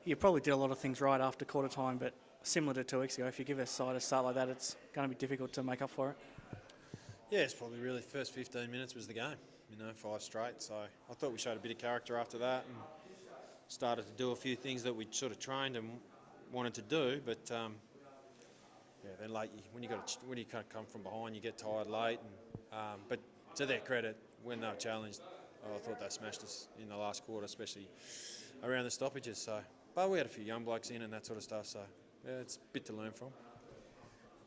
You probably did a lot of things right after quarter time, but similar to 2 weeks ago, if you give a side a start like that, it's going to be difficult to make up for it. Yeah, it's probably really first 15 minutes was the game, 5 straight. So I thought we showed a bit of character after that and started to do a few things that we sort of trained and wanted to do. But then late, when you kind of come from behind, you get tired late. But to their credit, when they were challenged, I thought they smashed us in the last quarter, especially around the stoppages. So, but we had a few young blokes in and that sort of stuff. So yeah, it's a bit to learn from.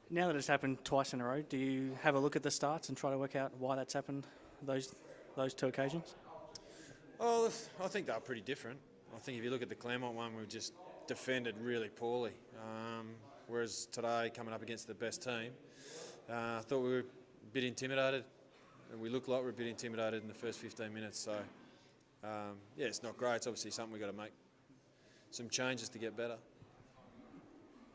Now that it's happened twice in a row, do you have a look at the starts and try to work out why that's happened those 2 occasions? Well, I think they were pretty different. I think if you look at the Claremont one, we just defended really poorly. Whereas today, coming up against the best team, I thought we were a bit intimidated, and we looked like we were a bit intimidated in the first 15 minutes. So, yeah, it's not great. It's obviously something we've got to make some changes to get better.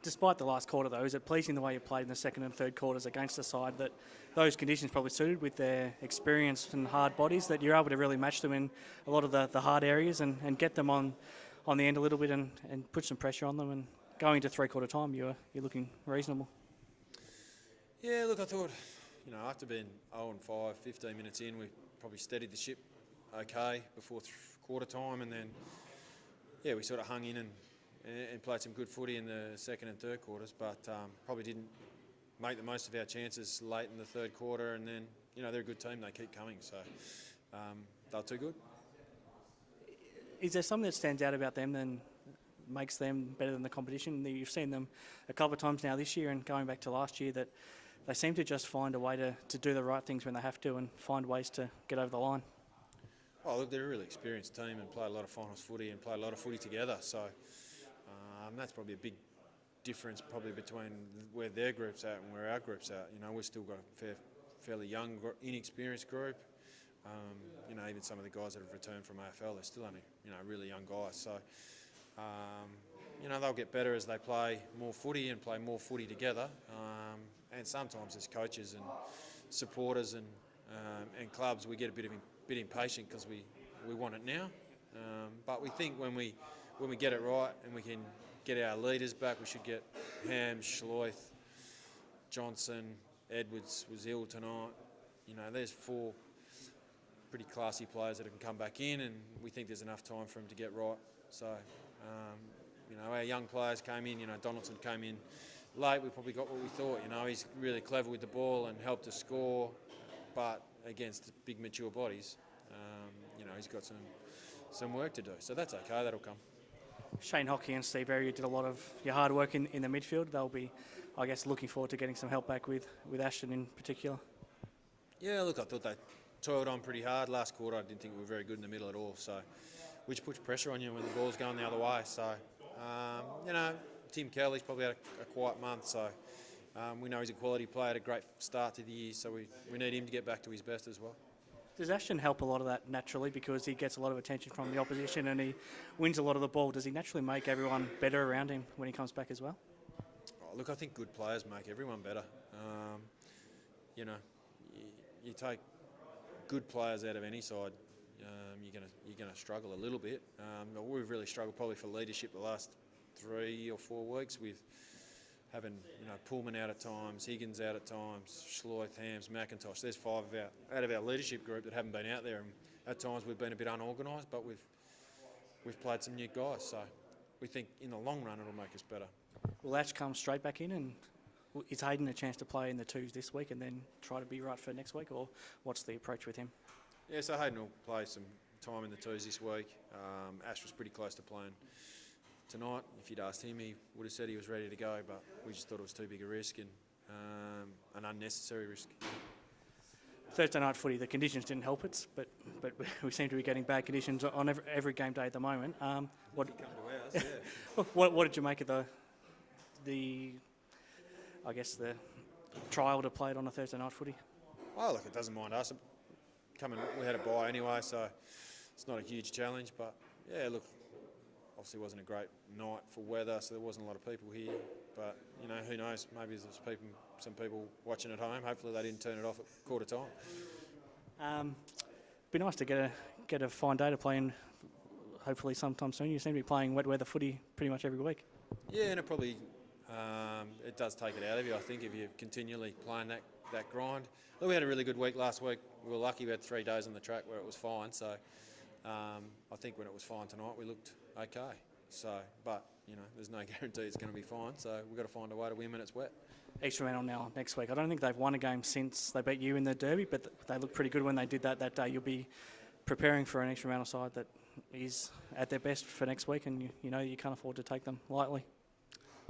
Despite the last quarter, though, is it pleasing the way you played in the second and third quarters against a side that those conditions probably suited with their experience and hard bodies, that you're able to really match them in a lot of the hard areas and get them on the end a little bit and put some pressure on them, and going into three-quarter time, you're looking reasonable? Yeah, look, I thought, after being 0-5, 15 minutes in, we probably steadied the ship okay before quarter time, and then, yeah, we sort of hung in and played some good footy in the second and third quarters, but probably didn't make the most of our chances late in the third quarter. And then, they're a good team; they keep coming, so they're too good. Is there something that stands out about them and makes them better than the competition? You've seen them a couple of times now this year, and going back to last year, that they seem to just find a way to do the right things when they have to and find ways to get over the line. Well, look, they're a really experienced team and play a lot of finals footy and play a lot of footy together. So that's probably a big difference probably between where their group's at and where our group's at. We've still got a fairly young, inexperienced group. Even some of the guys that have returned from AFL, they're still only, really young guys. So, they'll get better as they play more footy and play more footy together. And sometimes as coaches and supporters and clubs, we get a bit impatient because we want it now. But we think when we get it right and we can get our leaders back, we should get Ham, Schloith, Johnson, Edwards was ill tonight. There's 4 pretty classy players that can come back in, and we think there's enough time for them to get right. So, our young players came in. Donaldson came in late. We probably got what we thought. He's really clever with the ball and helped us score, but against big mature bodies, he's got some work to do. So that's okay. That'll come. Shane Hockey and Steve Area did a lot of your hard work in the midfield. They'll be, I guess, looking forward to getting some help back with Ashton in particular. Yeah, look, I thought they toiled on pretty hard. Last quarter, I didn't think we were very good in the middle at all. So, which puts pressure on you when the ball's going the other way. So, Tim Kelly's probably had a quiet month. So, we know he's a quality player, had a great start to the year. So we need him to get back to his best as well. Does Ashton help a lot of that naturally because he gets a lot of attention from the opposition and he wins a lot of the ball? Does he naturally make everyone better around him when he comes back as well? Oh, look, I think good players make everyone better. You take good players out of any side, you're gonna struggle a little bit. We've really struggled probably for leadership the last 3 or 4 weeks with having Pullman out at times, Higgins out at times, Schloith, Hams, McIntosh. There's 5 out of our leadership group that haven't been out there, and at times we've been a bit unorganised, but we've played some new guys, so we think in the long run it'll make us better. Will Ash come straight back in, and is Hayden a chance to play in the 2s this week and then try to be right for next week, or what's the approach with him? Yeah, so Hayden will play some time in the 2s this week. Ash was pretty close to playing tonight. If you'd asked him, he would have said he was ready to go, but we just thought it was too big a risk and an unnecessary risk. Thursday night footy, the conditions didn't help it, but we seem to be getting bad conditions on every game day at the moment. What did you make of the trial to play it on a Thursday night footy? Well, look, it doesn't mind us. We had a bye anyway, so it's not a huge challenge. But yeah, look, obviously it wasn't a great night for weather, so there wasn't a lot of people here. But who knows? Maybe there's some people watching at home. Hopefully they didn't turn it off at quarter time. Be nice to get a fine day to play in hopefully sometime soon. You seem to be playing wet weather footy pretty much every week. Yeah, and it probably it does take it out of you, I think, if you're continually playing that grind. Look, we had a really good week last week. We were lucky we had 3 days on the track where it was fine. So I think when it was fine tonight, we looked okay. So, but, there's no guarantee it's going to be fine. So we've got to find a way to win when it's wet. East Fremantle now next week. I don't think they've won a game since they beat you in the derby, but they looked pretty good when they did that day. You'll be preparing for an East Fremantle side that is at their best for next week, and you can't afford to take them lightly.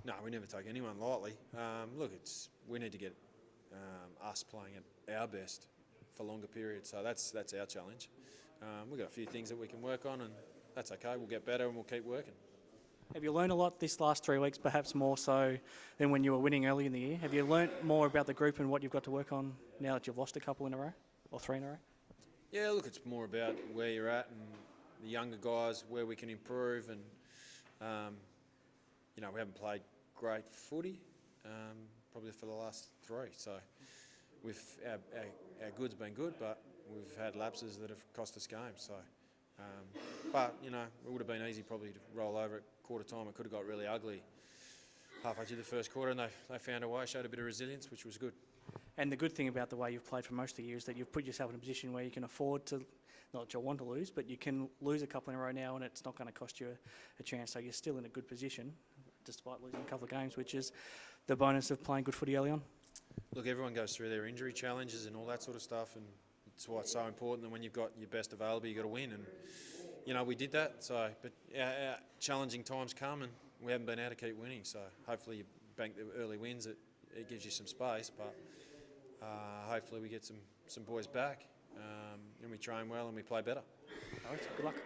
No, we never take anyone lightly. Look, we need to get us playing at our best for longer periods. So that's our challenge. We've got a few things that we can work on, and that's okay. We'll get better and we'll keep working. Have you learned a lot this last 3 weeks, perhaps more so than when you were winning early in the year? Have you learnt more about the group and what you've got to work on now that you've lost a couple in a row, or 3 in a row? Yeah, look, it's more about where you're at and the younger guys, where we can improve. And, we haven't played great footy probably for the last 3. So our good's been good, but we've had lapses that have cost us games. So, it would have been easy probably to roll over at quarter time. It could have got really ugly halfway through the first quarter, and they found a way, showed a bit of resilience, which was good. And the good thing about the way you've played for most of the year is that you've put yourself in a position where you can afford to, not that you want to lose, but you can lose a couple in a row now and it's not going to cost you a chance. So you're still in a good position, despite losing a couple of games, which is the bonus of playing good footy early on. Look, everyone goes through their injury challenges and all that sort of stuff, and it's why it's so important that when you've got your best available, you've got to win. And, we did that. So, but our challenging times come and we haven't been able to keep winning. So hopefully you bank the early wins. It gives you some space, but hopefully we get some boys back and we train well and we play better. All right, good luck.